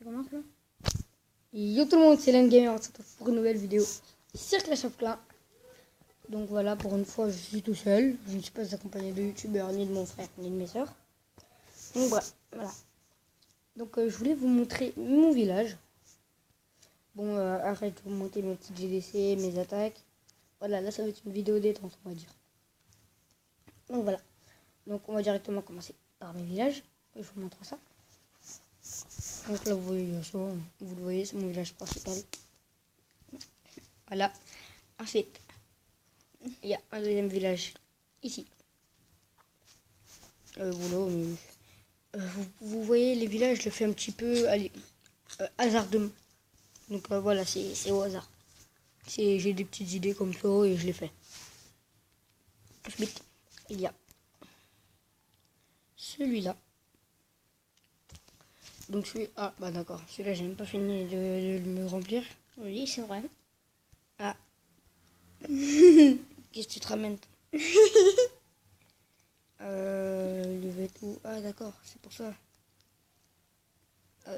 commence là. Yo tout le monde, c'est Len Gamer, on se retrouve pour une nouvelle vidéo sur Clash of Clans. Donc voilà, pour une fois je suis tout seul, je ne suis pas accompagné de youtubeurs, ni de mon frère, ni de mes soeurs. Donc voilà. Donc je voulais vous montrer mon village. Bon, arrête de vous monter mes petites GDC, mes attaques. Voilà, là ça va être une vidéo détente, on va dire. Donc voilà. Donc on va directement commencer par mes villages. Je vous montre ça. Donc là vous voyez, vous le voyez, c'est mon village principal. Voilà. Ensuite, il y a un deuxième village ici. Vous voyez les villages, je le fais un petit peu hasardement. Donc voilà, c'est au hasard. J'ai des petites idées comme ça et je les fais. Ensuite, il y a celui-là. Donc ah bah d'accord, celui-là j'ai même pas fini de me remplir. Oui, c'est vrai. Ah. Qu'est-ce que tu te ramènes? Devait être où? Ah d'accord, c'est pour ça.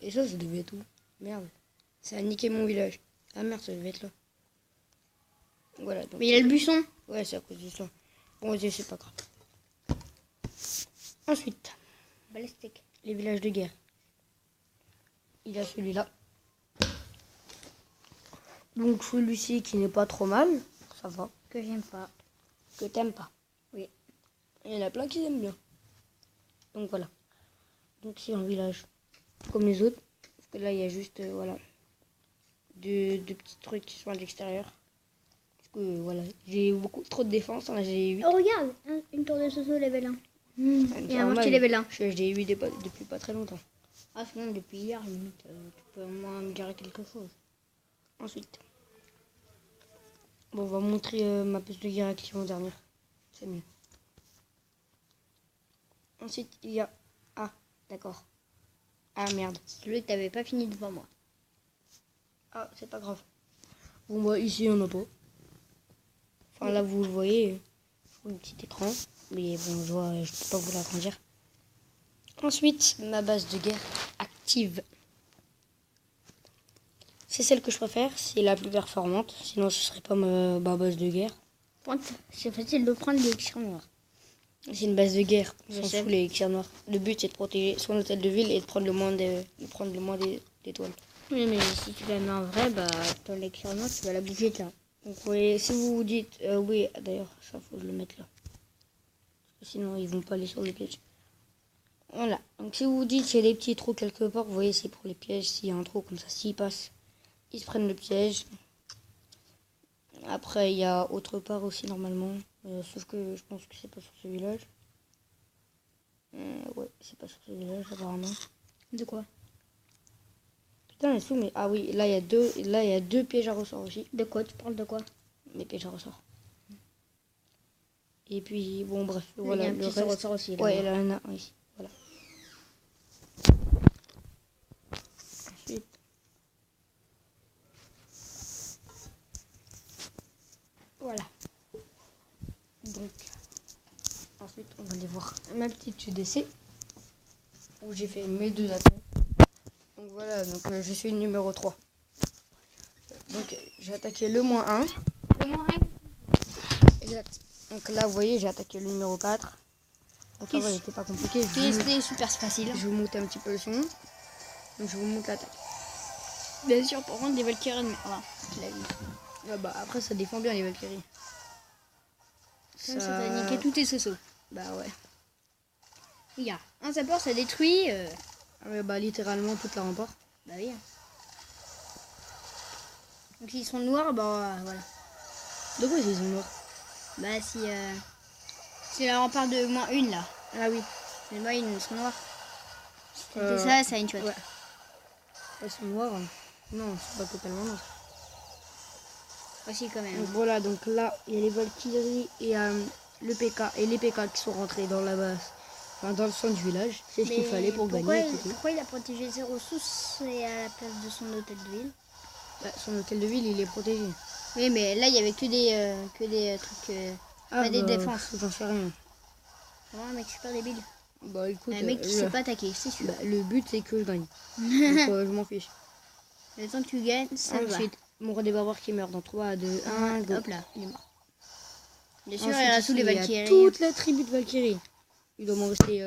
Et ça devait être où? Merde. Ça a niqué mon village. Ah merde, ça devait être là. Voilà. Donc, Mais il y a le buisson. Ouais, c'est à cause de ça. Bon, c'est pas grave. Ensuite, Balistique. les villages de guerre. Il y a celui-là. Donc celui-ci qui n'est pas trop mal. Ça va. Que j'aime pas. Que t'aimes pas. Oui. Il y en a plein qui aiment bien. Donc voilà. Donc c'est un village comme les autres. Parce que là il y a juste voilà deux petits trucs qui sont à l'extérieur. Parce que voilà, j'ai beaucoup trop de défense. Là j'ai 8. Oh regarde, une tour de Soso level 1. Il y a un marqué level 1. J'ai eu depuis pas très longtemps. Ah sinon depuis hier limite, tu peux au moins me dire quelque chose. Ensuite. Bon, on va montrer ma piste de guerre active en dernière. C'est mieux. Ensuite, il y a... Ah, d'accord. Ah, merde. Celui que t'avais pas fini devant moi. Ah, c'est pas grave. Bon, bah, ici, on n'a pas. Enfin, là, vous le voyez. Sur le petit écran. Mais bon, je peux pas vous l'agrandir. Ensuite, ma base de guerre active. C'est celle que je préfère. C'est la plus performante. Sinon, ce serait pas ma base de guerre. C'est facile de prendre les élections noires. C'est une base de guerre. Je On s'en sais. fout les élections noirs. Le but, c'est de protéger son hôtel de ville et de prendre le moins d'étoiles. Oui, mais si tu la mets en vrai, bah ton élection noire, tu vas la bouger là. Donc, oui, si vous vous dites... oui, d'ailleurs, ça, faut que je le mette là. Parce que sinon, ils vont pas aller sur le piège. Voilà. Donc, si vous vous dites qu'il y a des petits trous quelque part, vous voyez, c'est pour les pièges. S'il y a un trou comme ça, s'ils passent, ils se prennent le piège. Après, il y a autre part aussi, normalement. Sauf que je pense que c'est pas sur ce village. Ouais, c'est pas sur ce village, apparemment. De quoi? Putain, mais mais... Ah oui, là, il y a deux pièges à ressort aussi. De quoi? Tu parles de quoi? Les pièges à ressort. Et puis, bon, bref, Il voilà. y a un le petit reste... ressort aussi. Là, Ouais, là, il y en a un ici. Voilà. Ensuite... Voilà. Donc, ensuite, on va aller voir ma petite UDC où j'ai fait mes deux attaques. Donc voilà, donc je suis le numéro 3. Donc j'ai attaqué le -1. Le moins Exact. Donc là, vous voyez, j'ai attaqué le numéro 4. Donc ça va, il était pas compliqué. C'était super facile. Je vous monte un petit peu le son. Donc je vous montre l'attaque. Bien sûr, par contre, des Valkyries, mais voilà, je l'ai vu. Ah bah, après, ça défend bien les Valkyries. Ça t'a niqué tous tes sosos. Bah ouais. Regarde, un sapeur, ça détruit. Ah ouais, bah littéralement toute la rempart. Bah oui. Donc s'ils sont noirs, bah voilà. De quoi ils sont noirs? Bah si c'est la rempart de -1 là. Ah oui. Les -1 ils sont noirs. C'était ça, ça a une chouette. Ouais. Elles sont noires. Non, c'est pas totalement noir. Aussi quand même. Donc voilà, donc là, il y a les Valkyries et le PK et les PK qui sont rentrés dans la base, enfin dans le centre du village. C'est ce qu'il fallait pour gagner. Pourquoi il a protégé ses ressources et à la place de son hôtel de ville? Bah, son hôtel de ville, il est protégé. Oui, mais là, il y avait que des trucs, pas des défenses. J'en sais rien. Vraiment un mec super débile. Bah écoute, Un mec qui sait pas attaquer, c'est sûr. le but c'est que je gagne. Donc je m'en fiche. Le temps que tu gagnes, ça va. Ensuite, mon roi des barbares qui meurt dans 3, 2, 1, go. Hop là, il est mort. Bien sûr, Ensuite, il y a ici, tous les il y a Valkyries. toute la tribu de Valkyrie. Il doit m'en rester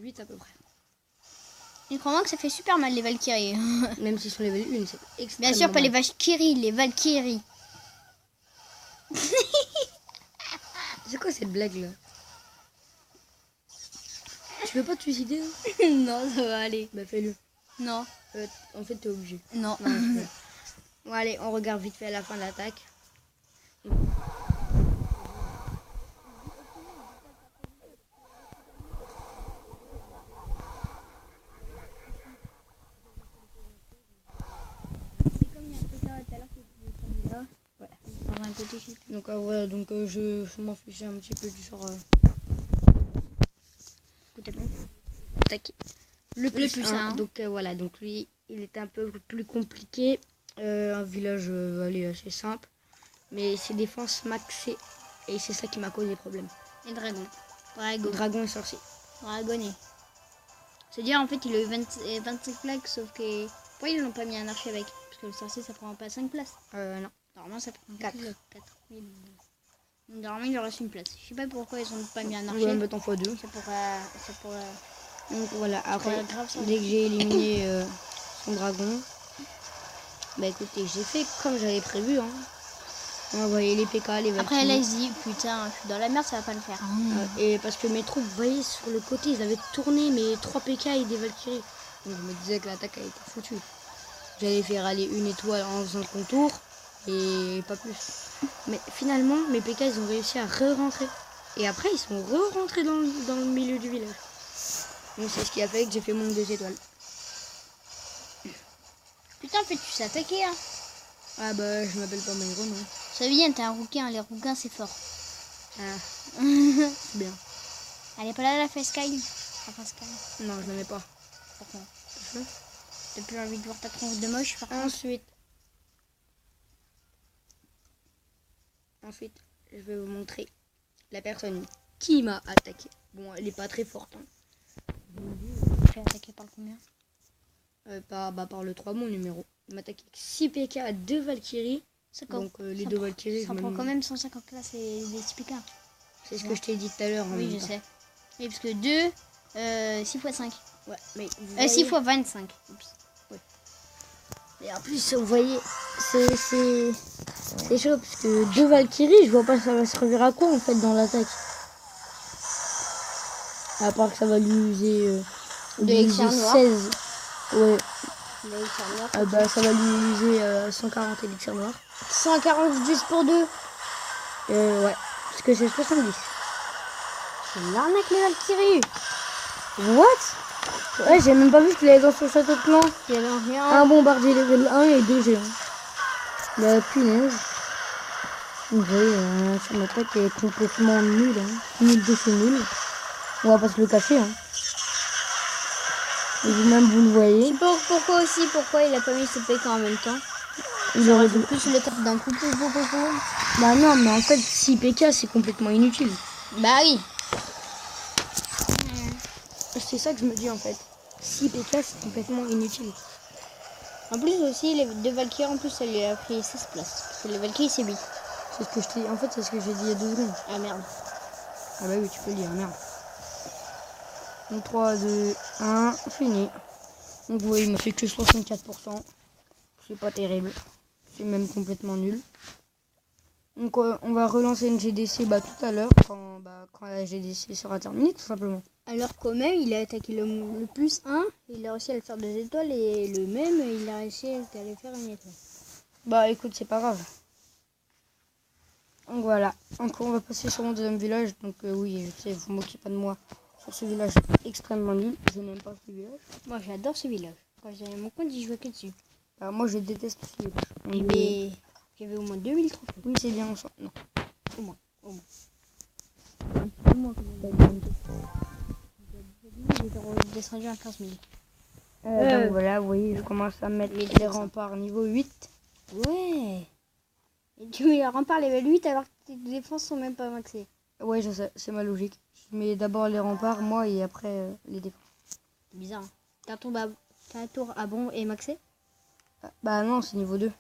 8 à peu près. Et crois-moi que ça fait super mal les Valkyries. Même s'ils sont level 1, c'est extrêmement Bien sûr, pas les mal. Valkyries, les Valkyries. C'est quoi cette blague là? Tu veux pas te suicider hein? Non, ça va aller. Bah fais-le. Non, En fait t'es obligé. non. Non, je peux. Bon allez, on regarde vite fait à la fin de l'attaque. Donc voilà, donc je m'en fichais un petit peu du sort. Le plus 1. Donc voilà, donc lui, il était un peu plus compliqué. Un village allez, assez simple. Mais ses défenses maxées. Et c'est ça qui m'a causé problème. Et dragon. Dragon et sorcier. Dragonné. C'est-à-dire, en fait, il a eu 25 plaques, sauf que... Pourquoi ils n'ont pas mis un archer avec? Parce que le sorcier, ça prend pas 5 places. Non. Normalement, ça prend 4. 4. Donc, normalement, il leur reste une place. Je sais pas pourquoi ils n'ont pas mis un On va archer. mettre en x2. C'est pour... Donc voilà, après, grave ça. dès que j'ai éliminé son dragon, bah écoutez, j'ai fait comme j'avais prévu. Hein. On a envoyé les PK, les Valkyries. Après, là, ils se disent, putain, je suis dans la merde, ça va pas le faire. Et parce que mes troupes, vous voyez, sur le côté, ils avaient tourné mes 3 PK et des Valkyries. Donc je me disais que l'attaque a été foutue. J'allais faire aller une étoile en faisant le contour et pas plus. Mais finalement, mes PK, ils ont réussi à re-rentrer. Et après, ils sont re-rentrés dans le milieu du village. Donc c'est ce qui a fait que j'ai fait mon 2 étoiles. Putain, en fait, tu sais attaquer, hein. Ah bah, je m'appelle pas Myron, non. Ça vient, t'es un rouquin, les rouquins, c'est fort. Ah, c'est bien. Elle est pas là, la face Sky. Non, je l'aimais pas. Pourquoi? T'as plus envie de voir ta tronche de moche, par contre. Ensuite, je vais vous montrer la personne qui m'a attaqué. Bon, elle est pas très forte. Hein. Tu fais attaquer par le combien? Par le 3, mon numéro. Il m'a attaqué avec 6 PK à 2 Valkyries. Donc les 2 Valkyries, ça prend quand même 150 classes et des 6 PK. C'est ce que je t'ai dit tout à l'heure. Oui, je sais. Oui, parce que 2, 6 x 5. Ouais, mais 6 x 25. Ouais. Et en plus, vous voyez, c'est chaud parce que 2 Valkyries, je vois pas ça va se servir à quoi en fait dans l'attaque. À part que ça va lui user de 16. Ouais. Noir, ça va lui user 140 élixirs noirs. 140 juste pour 2. Ouais. Parce que c'est 70. C'est l'arnaque les Valkyries. What? Ouais, j'ai même pas vu qu'il avait dans son château de clan. Il y avait rien. Un bombardier level 1 et 2 géants. Bah punaise. Vous voyez, son attaque est complètement nulle. Hein. Nul de chez nul. On va pas se le cacher. Hein. Et vous-même, vous le voyez. Je sais pas pourquoi il a pas mis ce PK en même temps. Il aurait dû... plus le tape d'un coup. Bah non, mais en fait, 6 PK, c'est complètement inutile. Bah oui. C'est ça que je me dis en fait. 6 PK, c'est complètement inutile. En plus aussi, les 2 Valkyries, en plus, ça lui a pris 16 places. Parce que les Valkyries, c'est 8. C'est ce que je t'ai... En fait, c'est ce que j'ai dit il y a 2 secondes. Ah merde. Ah bah oui, tu peux le dire, merde. Donc 3, 2, 1, fini. Donc vous voyez, il m'a fait que 64%. C'est pas terrible. C'est même complètement nul. Donc on va relancer une GDC tout à l'heure, quand la GDC sera terminée, tout simplement. Alors quand même, il a attaqué le plus 1, il a réussi à le faire 2 étoiles, et le même, il a réussi à le faire 1 étoile. Bah écoute, c'est pas grave. Donc voilà, donc on va passer sur mon deuxième village. Donc oui, je sais, vous moquez pas de moi sur ce village extrêmement nul. Je n'aime pas ce village. Moi j'adore ce village. Quand j'avais mon compte, j'y jouais que dessus. Bah, moi je déteste ce village. Et j'avais au moins 2000 trophées. Oui, c'est bien, on s'en... Non. Au moins. J'ai descendu à 15 000. Donc voilà, vous voyez, je commence à mettre les remparts niveau 8. Ouais. Et tu mets les remparts level 8 alors que tes défenses sont même pas maxées. Ouais, je sais, c'est ma logique. Je mets d'abord les remparts, moi, et après les défenses. C'est bizarre. Hein. Ta tour à bon et maxé? Bah non, c'est niveau 2.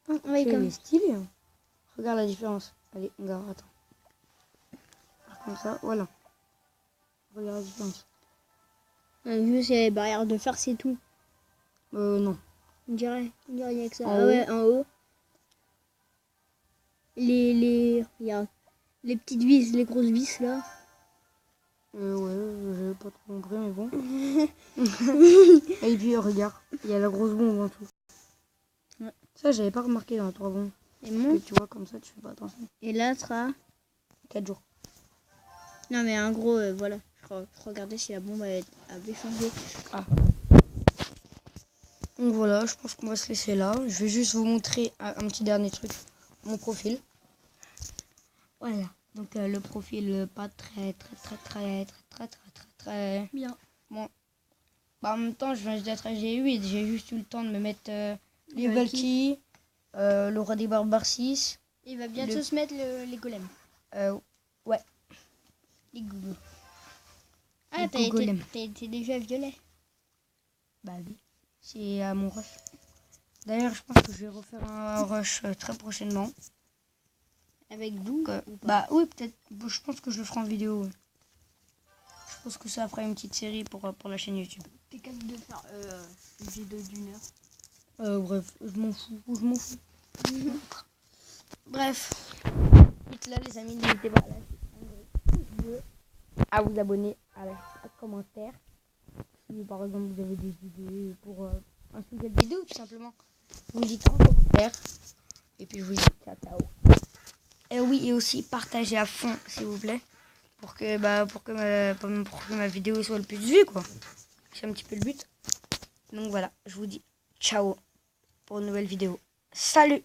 Oui, Il comme. est stylé. Hein. Regarde la différence. Allez, regarde, attends. Comme ça, voilà. Regarde la différence. Juste les barrières de fer, c'est tout. Non. On dirait rien que ça. En Ah haut. ouais, en haut. Regarde. Les petites vis, les grosses vis là. Ouais, j'ai pas trop compris, mais bon. Et puis, regarde, il y a la grosse bombe en tout. Ouais. Ça, j'avais pas remarqué dans la 3 bombes. Et mon. Et tu vois, comme ça, tu fais pas attention. Et là sera. 4 jours. Non mais en gros, voilà. Je regardais si la bombe avait changé. Ah. Donc voilà, je pense qu'on va se laisser là. Je vais juste vous montrer un petit dernier truc. Mon profil. Voilà. Donc le profil pas très Bien. bon. Bah, en même temps, je viens d'être à G8. J'ai juste eu le temps de me mettre les Valky, le roi des barbares 6. Il va bientôt se mettre les golems. Ouais. Les gougous. Les Ah, t'as été déjà violet. Bah oui. C'est à mon rush. D'ailleurs, je pense que je vais refaire un rush très prochainement. Avec vous ou pas? Bah oui, peut-être. Je pense que je le ferai en vidéo. Ouais. Je pense que ça fera une petite série pour la chaîne YouTube. T'es capable de faire une vidéo d'1 heure. Bref, je m'en fous. Bref. Là, les amis, n'hésitez pas à lâcher un gros pouce bleu, à vous abonner, à lâcher un commentaire. Si par exemple vous avez des idées pour un sujet de vidéo, tout simplement, vous me dites en commentaire. Et puis je vous dis ciao. Et oui, et aussi partagez à fond, s'il vous plaît, pour que ma vidéo soit le plus vue, quoi. C'est un petit peu le but. Donc voilà, je vous dis ciao pour une nouvelle vidéo. Salut!